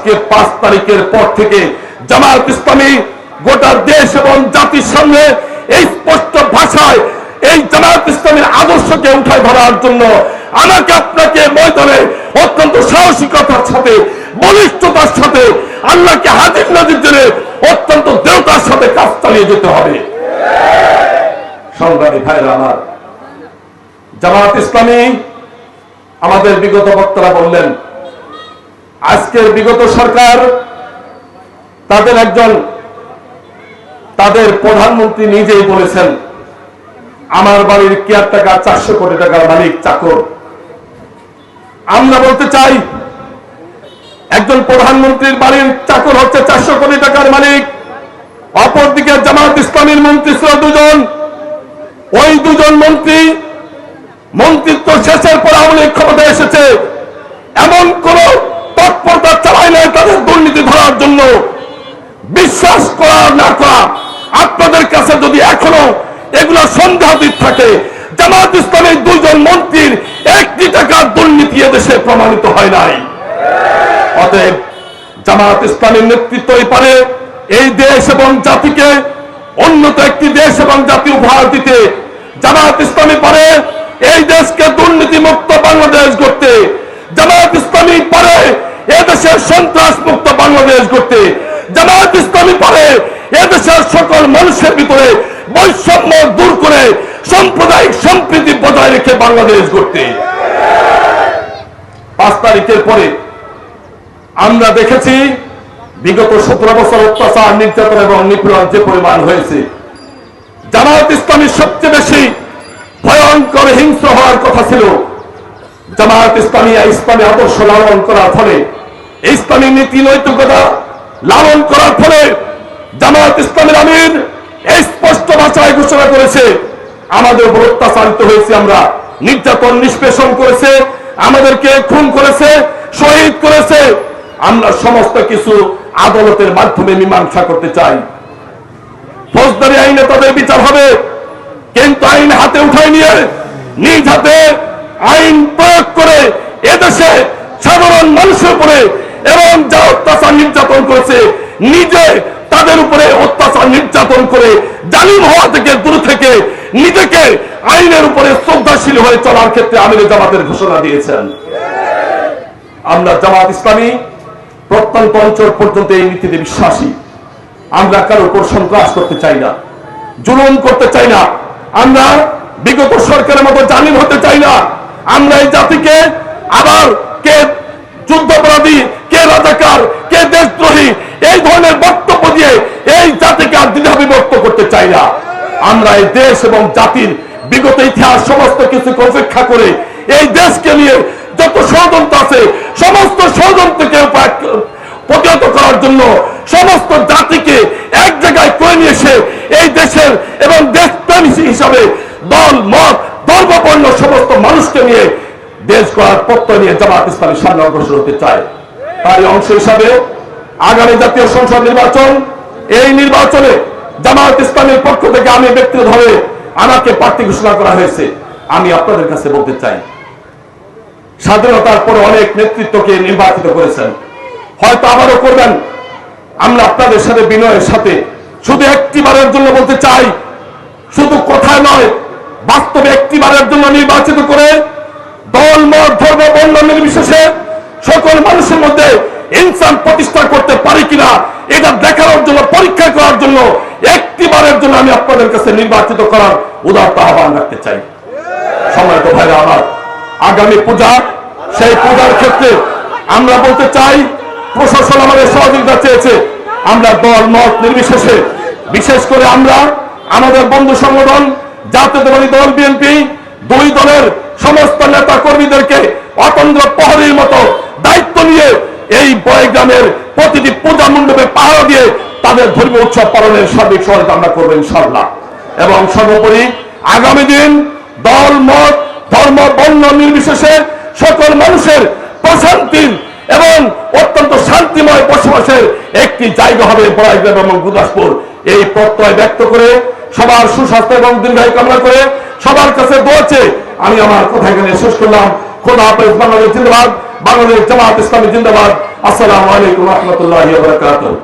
আজকে 5 তারিখের পর থেকে জামায়াত ইসলামী গোটা দেশ এবং জাতির সামনে এই স্পষ্ট ভাষায় এই জামায়াত ইসলামীর আদর্শকে উঠায় ধরার জন্য আমাকে আপনাকে ময়দানে অত্যন্ত সাহসিকতার সাথে বলিষ্ঠতার সাথে আল্লাহকে হাজির নাজির জন্য অত্যন্ত দৃঢ়তার সাথে কাজ চালিয়ে যেতে হবে। সংগ্রামী ভাইরা আমার, জামায়াত ইসলামী আমাদের বিগত বক্তারা বললেন, আজকের বিগত সরকার তাদের প্রধানমন্ত্রী নিজেই বলেছেন আমার বাড়ির কেয়ারটেকার 400 কোটি টাকার মালিক চাকর। আমরা বলতে চাই একজন প্রধানমন্ত্রীর বাড়ির চাকর হচ্ছে 400 কোটি টাকার মালিক, অপরদিকে জামায়াত ইসলামীর মন্ত্রী ছিল 2 জন। ওই 2 জন মন্ত্রিত্ব শেষের পর আওয়ামী লীগ ক্ষমতায় এসেছে, এমন কোন তৎপরতা চালায় নাই তাদের দুর্নীতি ধরার জন্য। বিশ্বাস করা না করা, আপনাদের কাছে যদি এখনো এগুলো সন্দেহাতীত থাকে, জামায়াত ইসলামের 2 জন মন্ত্রীর 1 টাকার দুর্নীতি এদেশে প্রমাণিত হয় নাই। অতএব জামায়াত ইসলামের নেতৃত্বই পারে এই দেশ এবং জাতিকে উন্নত একটি দেশ এবং জাতি উপহার দিতে। জামায়াত ইসলামী পারে এই দেশকে দুর্নীতি মুক্ত বাংলাদেশ গড়তে। জামায়াত ইসলামী পারে এদেশের সন্ত্রাস মুক্ত বাংলাদেশ গড়তে। জামায়াত ইসলামী পারে এদেশের সকল মানুষের ভিতরে বৈষম্য দূর করে সাম্প্রদায়িক সম্প্রীতি বজায় রেখে বাংলাদেশ গড়তে। 5 তারিখের পরে আমরা দেখেছি বিগত 17 বছর অত্যাচার, নির্যাতন এবং নিপীড়ন যে পরিমাণ হয়েছে। জামায়াত ইসলামী সবচেয়ে বেশি ভয়ঙ্কর হিংস্র হওয়ার কথা ছিল। জামায়াত ইসলামী ইসলামী আদর্শ লালন করার ফলে, ইসলামী নীতি নৈতিকতা লালন করার ফলে জামায়াত ইসলামের আমির স্পষ্ট ভাষায় ঘোষণা করেছে আমাদের উপর অত্যাচারিত হয়েছে, আমরা নির্যাতন নিষ্পেষণ করেছে, আমাদেরকে খুন করেছে, শহীদ করেছে। আমরা সমস্ত কিছু আদালতের মাধ্যমে মীমাংসা করতে চাই। ফৌজদারি আইনে তাদের বিচার হবে, কিন্তু আইন হাতে উঠায় নিয়ে নিজ হাতে আইন প্রয়োগ করে এদেশে সাধারণ মানুষের উপরে এবং যা অত্যাচার নির্যাতন করেছে নিজে তাদের উপরে অত্যাচার নির্যাতন করে জালিম হওয়া থেকে দূরে থেকে নিজেকে আইনের উপরে শ্রদ্ধাশীল হয়ে চলার ক্ষেত্রে আমিরে জামাতের ঘোষণা দিয়েছেন। আমরা জামাত ইসলামী প্রত্যন্ত অঞ্চল পর্যন্ত এই নীতিতে বিশ্বাসী। আমরা কারোর উপর সন্ত্রাস করতে চাই না, জুলুম করতে চাই না, আমরা বিগত সরকারের মতো জালিম হতে চাই না। আমরা এই জাতিকে আবার কে যুদ্ধাপরাধী, কে রাজাকার, কে দেশদ্রোহী এই ধরনের বক্তব্য দিয়ে এই জাতিকে আর দ্বিধা বিভক্ত করতে চাই না। আমরা এই দেশ এবং জাতির বিগত ইতিহাস সমস্ত কিছুকে উপেক্ষা করে এই দেশকে নিয়ে যত ষড়যন্ত্র আছে সমস্ত ষড়যন্ত্রকে প্রতিহত করার জন্য সমস্ত জাতিকে এক জায়গায় করে নিয়ে এসে এই দেশের এবং দেশপ্রেমী হিসাবে দল মত ধর্মবর্ণ সমস্ত মানুষকে নিয়ে দেশ গড়ার প্রত্যয় নিয়ে জামায়াত ইসলামীর সামনে অগ্রসর হতে চায়। তারই অংশ হিসাবে আগামী জাতীয় সংসদ নির্বাচন, এই নির্বাচনে জামায়াত ইসলামীর পক্ষ থেকে আমি ব্যক্তিগতভাবে আমাকে প্রার্থী ঘোষণা করা হয়েছে। আমি আপনাদের কাছে বলতে চাই, স্বাধীনতার পরে অনেক নেতৃত্বকে নির্বাচিত করেছেন, হয়তো আবারও করবেন। আমরা আপনাদের সাথে বিনয়ের সাথে শুধু একটিবারের জন্য বলতে চাই, শুধু কথায় নয়, বাস্তবে একটিবারের জন্য নির্বাচিত করে দল মত ধর্ম বর্ণ নির্বিশেষে সকল মানুষের মধ্যে ইনসান প্রতিষ্ঠা করতে পারি কিনা এটা দেখানোর জন্য, পরীক্ষা করার জন্য একটিবারের জন্য আমি আপনাদের কাছে নির্বাচিত করার উদারত আহ্বান রাখতে চাই। সম্মানিত ভাইরা আমার, আগামী পূজা, সেই পূজার ক্ষেত্রে আমরা বলতে চাই প্রশাসন আমাদের সহযোগিতা চেয়েছে। আমরা দল মত নির্বিশেষে, বিশেষ করে আমরা আমাদের বন্ধু সংগঠন জাতীয়তাবাদী দল বিএনপি 2 দলের সমস্ত নেতা কর্মীদেরকে অতন্ত্র প্রহরীর মতো দায়িত্ব নিয়ে এই বয়গ্রামের প্রতিটি পূজা মণ্ডপে পাহারা দিয়ে তাদের ধর্মীয় উৎসব পালনের সার্বিক সহায়তা আমরা করবো ইনশাআল্লাহ। এবং সর্বোপরি আগামী দিন দল মত ধর্ম বর্ণ নির্বিশেষে সকল মানুষের প্রশান্তির এবং অত্যন্ত শান্তিময় বসবাসের একটি জায়গা হবে বড়াইগ্রাম এবং গুরদাসপুর। এই প্রত্যয় ব্যক্ত করে সবার সুস্বাস্থ্য এবং দীর্ঘায়ু কামনা করে সবার কাছে দোয়া চেয়ে আমি আমার কথা এখানে শেষ করলাম। খোদা হাফেজ। বাংলাদেশ জিন্দাবাদ। বাংলাদেশ জামায়াত ইসলামী জিন্দাবাদ। আসসালামু আলাইকুম ওয়া রাহমাতুল্লাহি ওয়া বারাকাতুহু।